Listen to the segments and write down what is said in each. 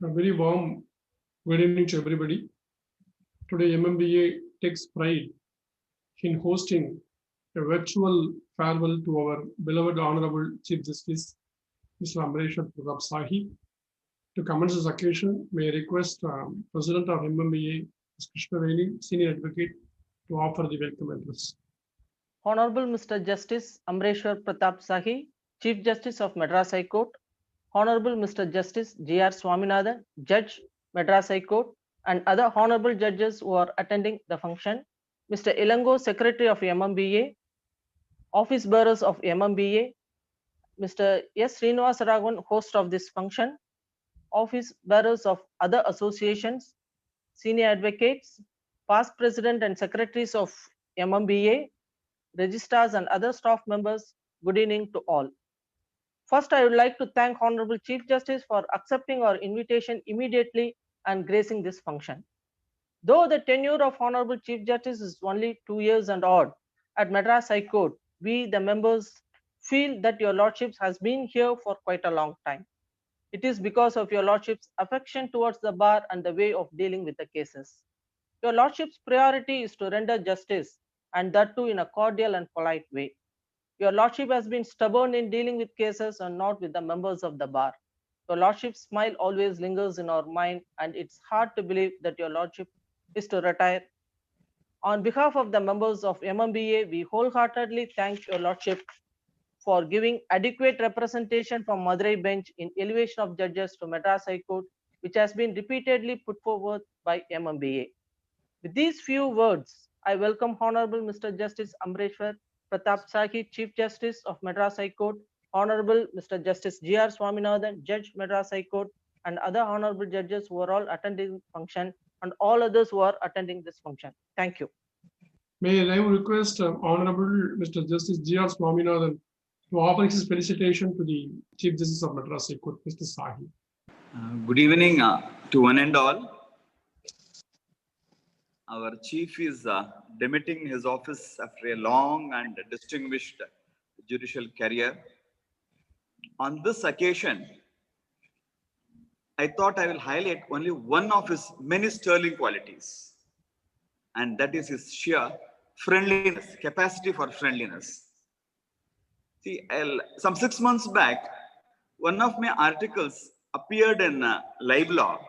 A very warm good evening to everybody. Today, MMBA takes pride in hosting a virtual farewell to our beloved Honorable Chief Justice, Mr. A.P.Sahi. To commence this occasion, may I request President of MMBA, Ms. Krishnaveni, Senior Advocate, to offer the welcome address. Honorable Mr. Justice Amreshwar Pratap Sahi, Chief Justice of Madras High Court, Honorable Mr. Justice G.R. Swaminathan, Judge, Madras High Court, and other honorable judges who are attending the function, Mr. Ilango, Secretary of MMBA, Office Bearers of MMBA, Mr. S. Srinivasa Raghavan, host of this function, Office Bearers of other associations, Senior Advocates, past President and Secretaries of MMBA, registrars and other staff members, good evening to all. First, I would like to thank Honorable Chief Justice for accepting our invitation immediately and gracing this function. Though the tenure of Honorable Chief Justice is only 2 years and odd, at Madras High Court, we, the members, feel that your Lordships has been here for quite a long time. It is because of your Lordship's affection towards the bar and the way of dealing with the cases. Your Lordship's priority is to render justice, and that too in a cordial and polite way. Your Lordship has been stubborn in dealing with cases and not with the members of the bar. Your Lordship's smile always lingers in our mind, and it's hard to believe that your Lordship is to retire. On behalf of the members of MMBA, we wholeheartedly thank your Lordship for giving adequate representation from Madurai bench in elevation of judges to Madras High Court, which has been repeatedly put forward by MMBA. With these few words, I welcome Honorable Mr. Justice Amreshwar Pratap Sahi, Chief Justice of Madras High Court, Honorable Mr. Justice G.R. Swaminathan, Judge, Madras High Court, and other honorable judges who are all attending the function, and all others who are attending this function. Thank you. May I now request Honorable Mr. Justice G.R. Swaminathan to offer his felicitation to the Chief Justice of Madras High Court, Mr. Sahi. Good evening to one and all. Our chief is demitting his office after a long and distinguished judicial career. On this occasion, I thought I will highlight only one of his many sterling qualities, and that is his sheer friendliness, capacity for friendliness. See, some 6 months back, one of my articles appeared in Live Law,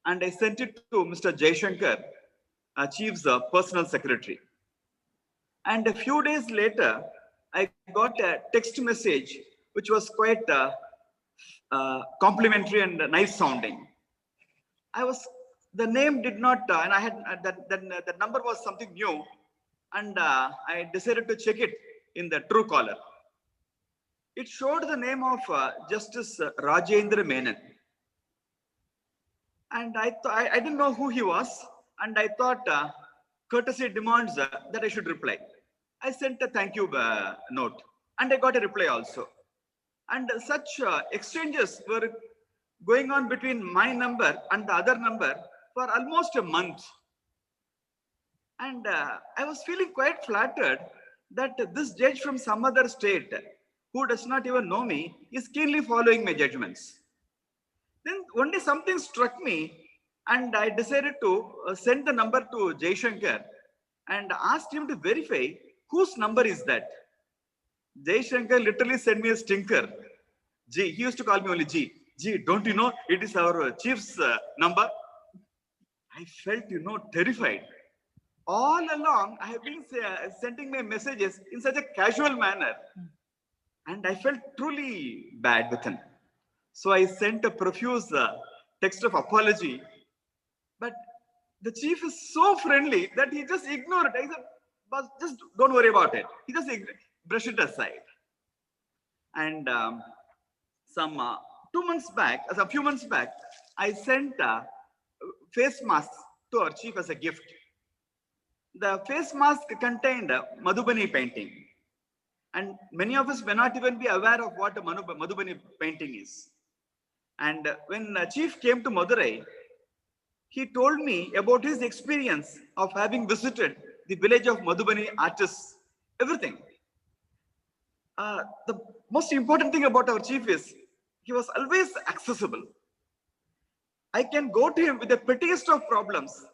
and I sent it to Mr. Jaishankar, Chief's personal secretary. And a few days later, I got a text message which was quite complimentary and nice sounding. The name did not, and I had the number was something new, and I decided to check it in the Truecaller. It showed the name of Justice Rajendra Menon. And I didn't know who he was. And I thought courtesy demands that I should reply. I sent a thank you note, and I got a reply also. And such exchanges were going on between my number and the other number for almost a month. And I was feeling quite flattered that this judge from some other state who does not even know me is keenly following my judgments. Then one day something struck me, and I decided to send the number to Jaishankar and asked him to verify whose number is that. Jaishankar literally sent me a stinker. G, he used to call me only G. G, don't you know it is our chief's number? I felt, terrified. All along, I have been sending my messages in such a casual manner. And I felt truly bad with him. So I sent a profuse text of apology. But the chief is so friendly that he just ignored it. I said, but just don't worry about it. He just brushed it aside. And a few months back, I sent face masks to our chief as a gift. The face mask contained Madhubani painting. And many of us may not even be aware of what a Madhubani painting is. And when chief came to Madurai, he told me about his experience of having visited the village of Madhubani artists, everything. The most important thing about our chief is he was always accessible. I can go to him with the pettiest of problems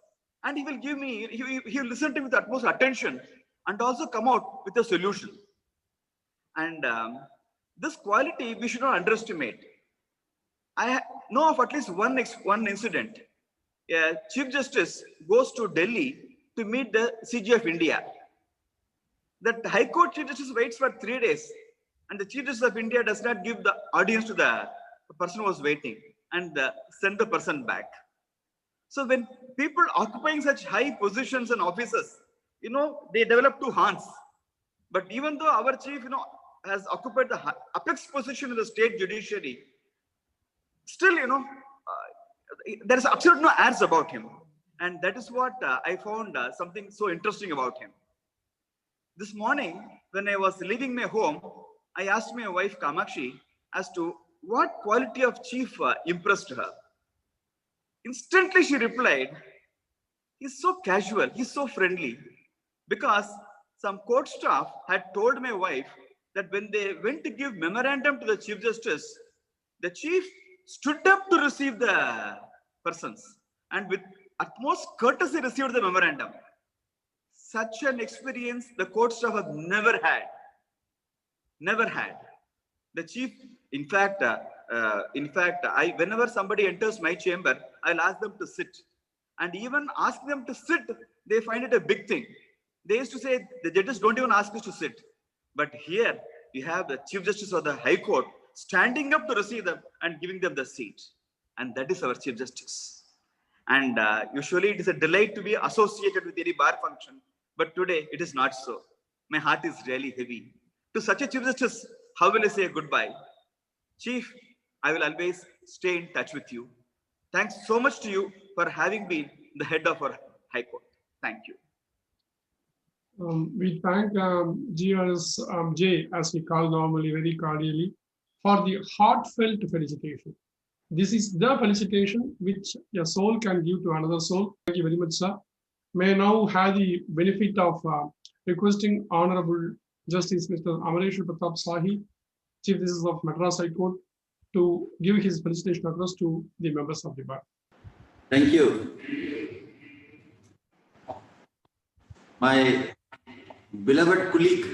and he will give me, he will listen to me with utmost attention and also come out with a solution. And this quality we should not underestimate. I know of at least one incident. A Chief Justice goes to Delhi to meet the CG of India. That High Court Chief Justice waits for 3 days and the Chief Justice of India does not give the audience to the person who was waiting and send the person back. So when people occupying such high positions and offices, they develop two hands. But even though our chief, has occupied the apex position in the state judiciary, still, there is absolutely no ads about him. And that is what I found something so interesting about him. This morning, when I was leaving my home, I asked my wife Kamakshi as to what quality of chief impressed her. Instantly she replied, he's so casual, he's so friendly. Because some court staff had told my wife that when they went to give memorandum to the Chief Justice, the chief stood up to receive the persons and with utmost courtesy received the memorandum. Such an experience the court staff have never had. Never had. The chief, in fact, whenever somebody enters my chamber, I'll ask them to sit. And even ask them to sit, they find it a big thing. They used to say, the judges don't even ask us to sit. But here, we have the Chief Justice of the High Court standing up to receive them and giving them the seat. And that is our Chief Justice. And usually it is a delight to be associated with any bar function. But today, it is not so. My heart is really heavy. To such a Chief Justice, how will I say goodbye? Chief, I will always stay in touch with you. Thanks so much to you for having been the head of our High Court. Thank you. We thank GRS J, as we call normally, very cordially, for the heartfelt felicitation. This is the felicitation which a soul can give to another soul. Thank you very much, sir. May I now have the benefit of requesting Honorable Justice Mr. A.P.Sahi, Chief Justice of Madras High Court, to give his felicitation address to the members of the bar. Thank you. My beloved colleague,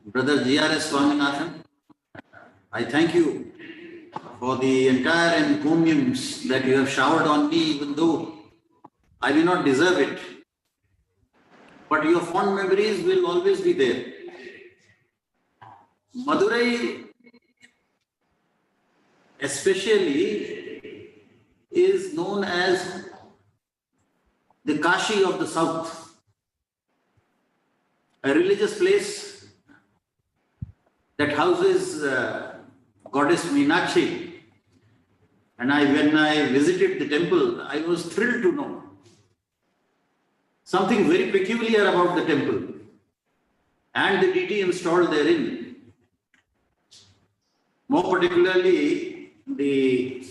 Brother GRS Swaminathan, I thank you for the entire encomiums that you have showered on me, even though I may not deserve it. But your fond memories will always be there. Madurai, especially, is known as the Kashi of the South. A religious place that houses goddess Meenakshi. And when I visited the temple, I was thrilled to know something very peculiar about the temple and the deity installed therein. More particularly, the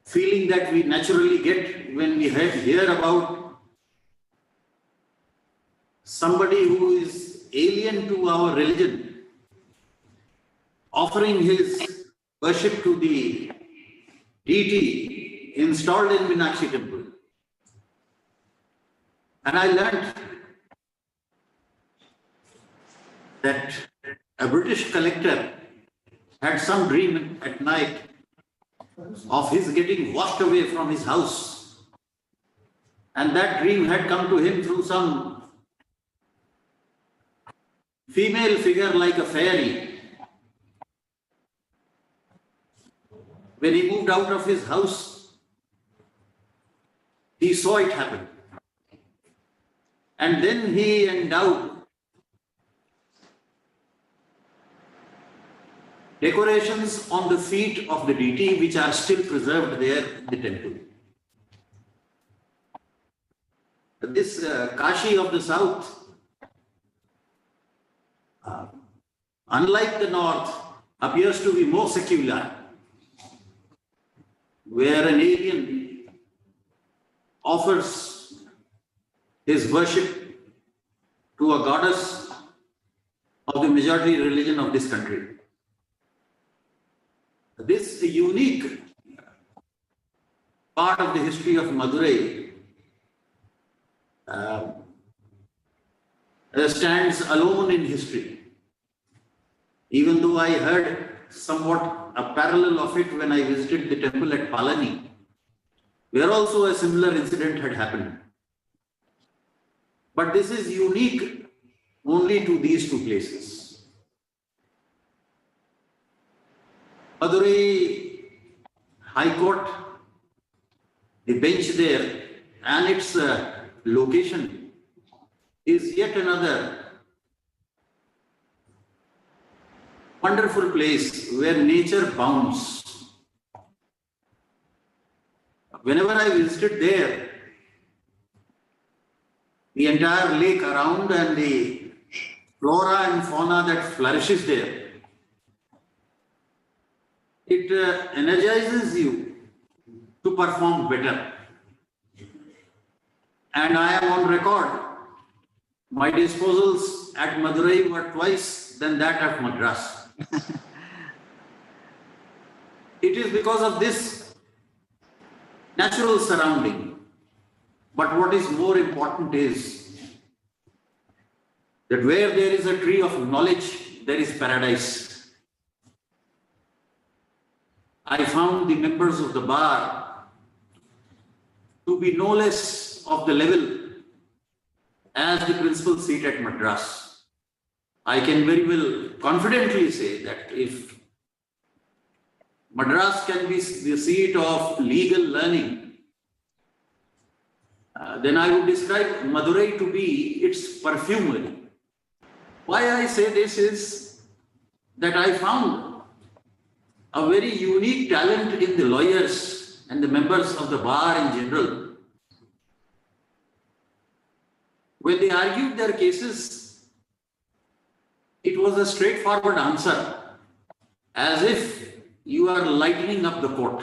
feeling that we naturally get when we hear about somebody who is alien to our religion, offering his worship to the deity installed in Meenakshi temple. And I learned that a British collector had some dream at night of his getting washed away from his house. And that dream had come to him through some female figure like a fairy. When he moved out of his house, he saw it happen. And then he endowed decorations on the feet of the deity, which are still preserved there in the temple. This Kashi of the South, unlike the North, appears to be more secular, where an alien offers his worship to a goddess of the majority religion of this country. This unique part of the history of Madurai stands alone in history. Even though I heard somewhat a parallel of it when I visited the temple at Palani, where also a similar incident had happened. But this is unique only to these two places. Madurai High Court, the bench there and its location is yet another wonderful place where nature bounds. Whenever I visited there, the entire lake around and the flora and fauna that flourishes there, it energizes you to perform better. And I am on record, my disposals at Madurai were twice than that at Madras. It is because of this natural surrounding. But what is more important is that where there is a tree of knowledge, there is paradise. I found the members of the bar to be no less of the level as the principal seat at Madras. I can very well confidently say that if Madras can be the seat of legal learning, then I would describe Madurai to be its perfumery. Why I say this is that I found a very unique talent in the lawyers and the members of the bar in general. When they argued their cases, it was a straightforward answer, as if you are lightening up the court.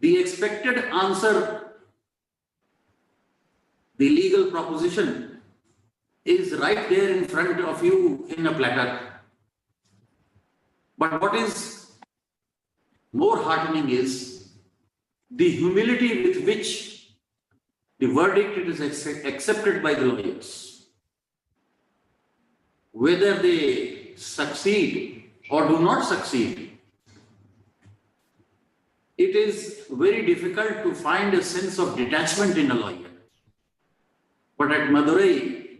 The expected answer, the legal proposition, is right there in front of you in a platter. But what is more heartening is the humility with which the verdict is accepted by the lawyers. Whether they succeed or do not succeed, it is very difficult to find a sense of detachment in a lawyer. But at Madurai,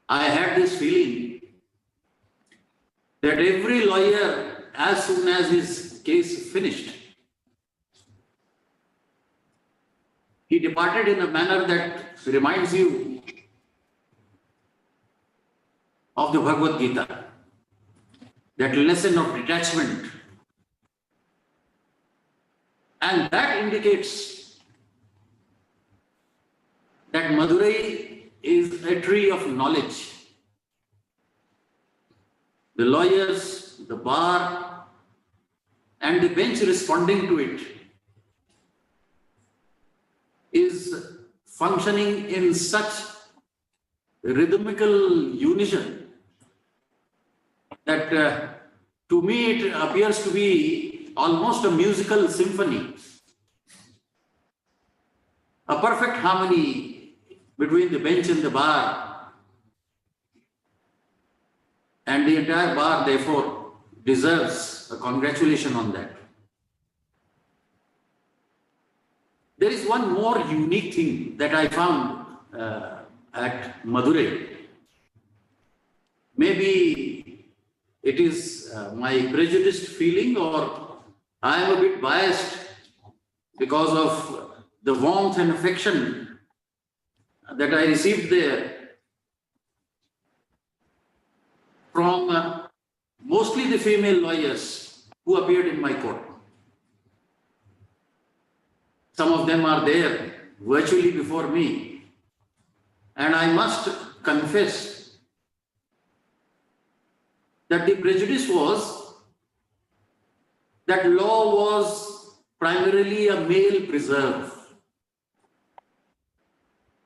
I had this feeling that every lawyer, as soon as his case finished, he departed in a manner that reminds you of the Bhagavad Gita, that lesson of detachment. And that indicates that Madurai is a tree of knowledge. The lawyers, the bar, and the bench responding to it is functioning in such rhythmical unison that to me it appears to be almost a musical symphony, a perfect harmony between the bench and the bar, and the entire bar therefore deserves a congratulation on that. There is one more unique thing that I found at Madurai. Maybe it is my prejudiced feeling, or I am a bit biased because of the warmth and affection that I received there from mostly the female lawyers who appeared in my court. Some of them are there virtually before me. And I must confess that the prejudice was that law was primarily a male preserve.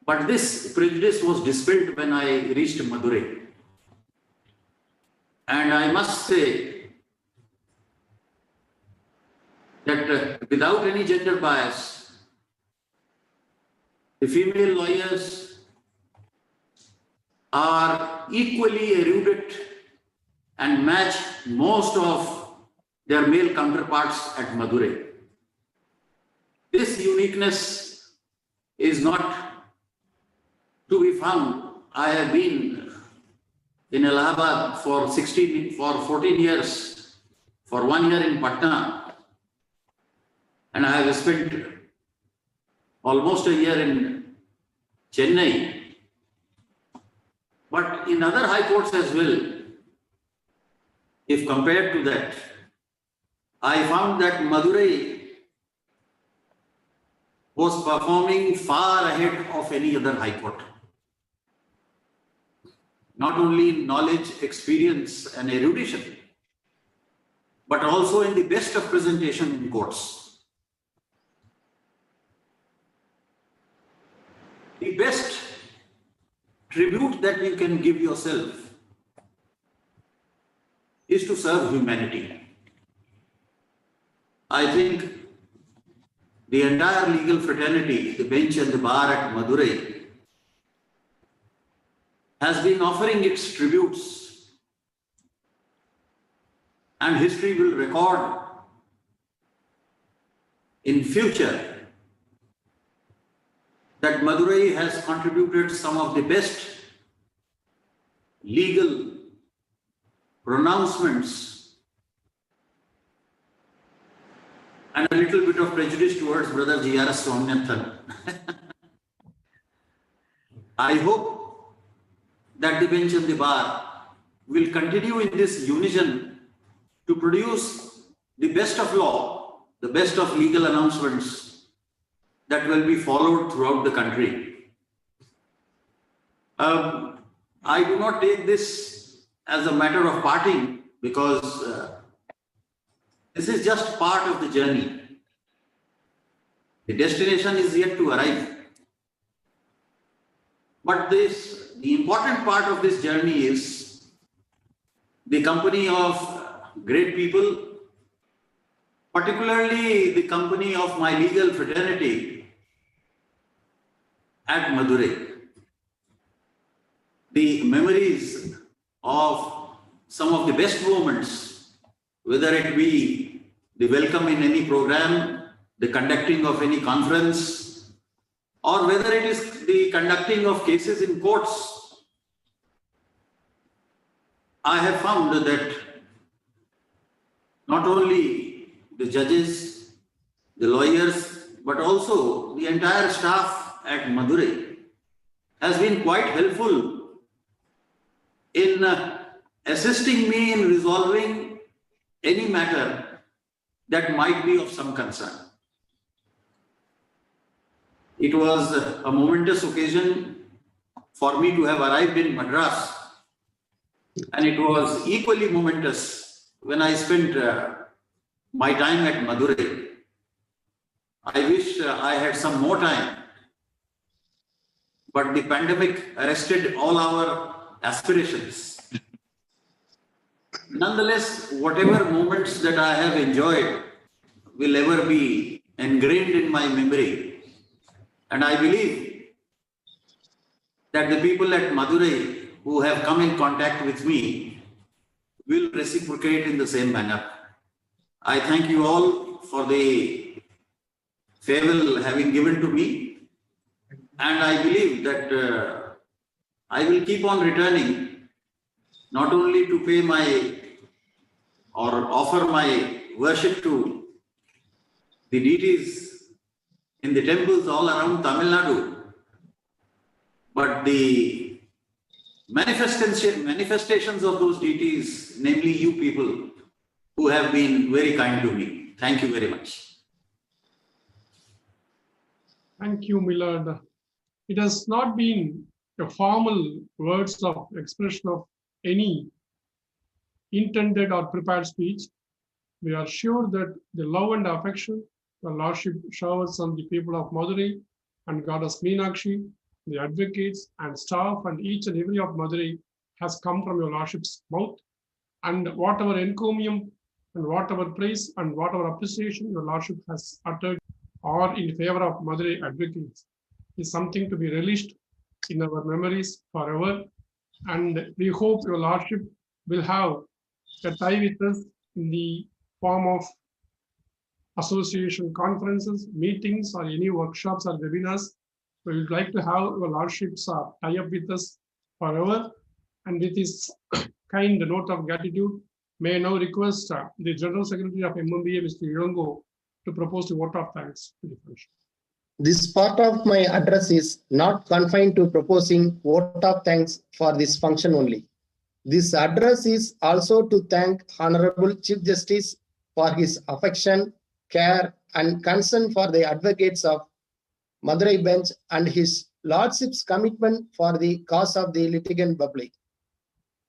But this prejudice was dispelled when I reached Madurai. And I must say that without any gender bias, the female lawyers are equally erudite and match most of their male counterparts at Madurai. This uniqueness is not to be found. I have been in Allahabad for 14 years, for 1 year in Patna, and I have spent almost a year in Chennai. But in other high courts as well, if compared to that, I found that Madurai was performing far ahead of any other high court. Not only in knowledge, experience, and erudition, but also in the best of presentation in courts. The best tribute that you can give yourself is to serve humanity. I think the entire legal fraternity, the bench and the bar at Madurai, has been offering its tributes, and history will record in future that Madurai has contributed some of the best legal pronouncements and a little bit of prejudice towards Brother G.R.S. Swaminathan. I hope that the bench and the bar will continue in this unison to produce the best of law, the best of legal announcements that will be followed throughout the country. I do not take this as a matter of parting, because this is just part of the journey. The destination is yet to arrive. But the important part of this journey is the company of great people, particularly the company of my legal fraternity at Madurai. The memories of some of the best moments, whether it be the welcome in any program, the conducting of any conference, or whether it is the conducting of cases in courts, I have found that not only the judges, the lawyers, but also the entire staff at Madurai has been quite helpful in assisting me in resolving any matter that might be of some concern. It was a momentous occasion for me to have arrived in Madras, and it was equally momentous when I spent my time at Madurai. I wish I had some more time, but the pandemic arrested all our aspirations. Nonetheless, whatever moments that I have enjoyed will ever be ingrained in my memory. And I believe that the people at Madurai who have come in contact with me will reciprocate in the same manner. I thank you all for the farewell having given to me. And I believe that I will keep on returning, not only to pay my or offer my worship to the deities in the temples all around Tamil Nadu, but the manifestations of those deities, namely you people who have been very kind to me. Thank you very much. Thank you, Millard. It has not been a formal words of expression of any intended or prepared speech. We are sure that the love and affection the Lordship showers on the people of Madurai and Goddess Meenakshi, the advocates and staff and each and every of Madurai has come from your Lordship's mouth. And whatever encomium and whatever praise and whatever appreciation your Lordship has uttered or in favor of Madurai advocates is something to be relished in our memories forever. And we hope your Lordship will have a tie with us in the form of association conferences, meetings, or any workshops or webinars. We would like to have your Lordships tie up with us forever. And with this kind note of gratitude, may I now request the General Secretary of MMBA, Mr. Ilango, to propose the vote of thanks to the function. This part of my address is not confined to proposing vote of thanks for this function only. This address is also to thank Honorable Chief Justice for his affection, care, and concern for the advocates of Madurai bench and his Lordship's commitment for the cause of the litigant public.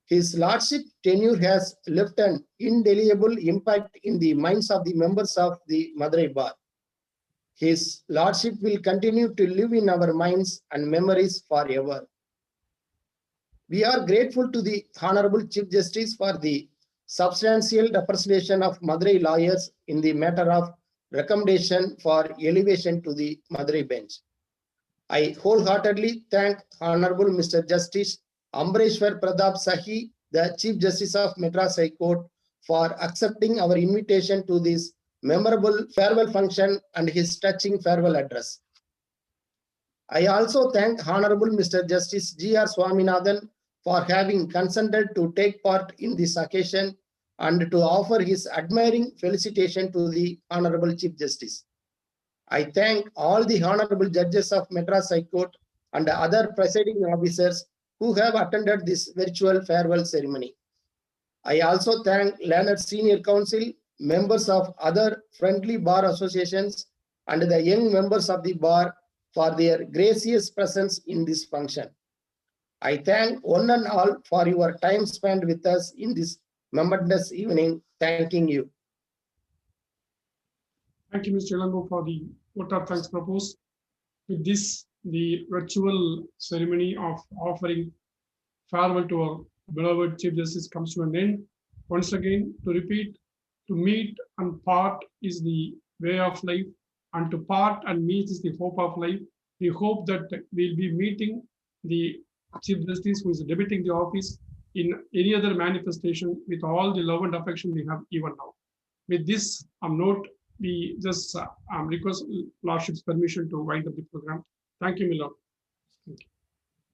His Lordship tenure has left an indelible impact in the minds of the members of the Madurai Bar. His Lordship will continue to live in our minds and memories forever. We are grateful to the Honorable Chief Justice for the substantial representation of Madurai lawyers in the matter of recommendation for elevation to the Madurai bench. I wholeheartedly thank Honorable Mr. Justice Amreshwar A.P.Sahi, the Chief Justice of Madras High Court, for accepting our invitation to this memorable farewell function and his touching farewell address. I also thank Honorable Mr. Justice G.R. Swaminathan for having consented to take part in this occasion and to offer his admiring felicitation to the Honorable Chief Justice. I thank all the Honorable Judges of Madras High Court and other presiding officers who have attended this virtual farewell ceremony. I also thank Learned Senior Council, members of other friendly bar associations, and the young members of the bar for their gracious presence in this function. I thank one and all for your time spent with us in this momentous evening. Thanking you. Thank you, Mr. Ilango, for the vote of thanks proposed. With this, the virtual ceremony of offering farewell to our beloved Chief Justice comes to an end. Once again, to repeat, to meet and part is the way of life, and to part and meet is the hope of life. We hope that we'll be meeting the Chief Justice who is debating the office in any other manifestation with all the love and affection we have even now. With this note, we just request Lordship's permission to wind up the program. Thank you, Milo.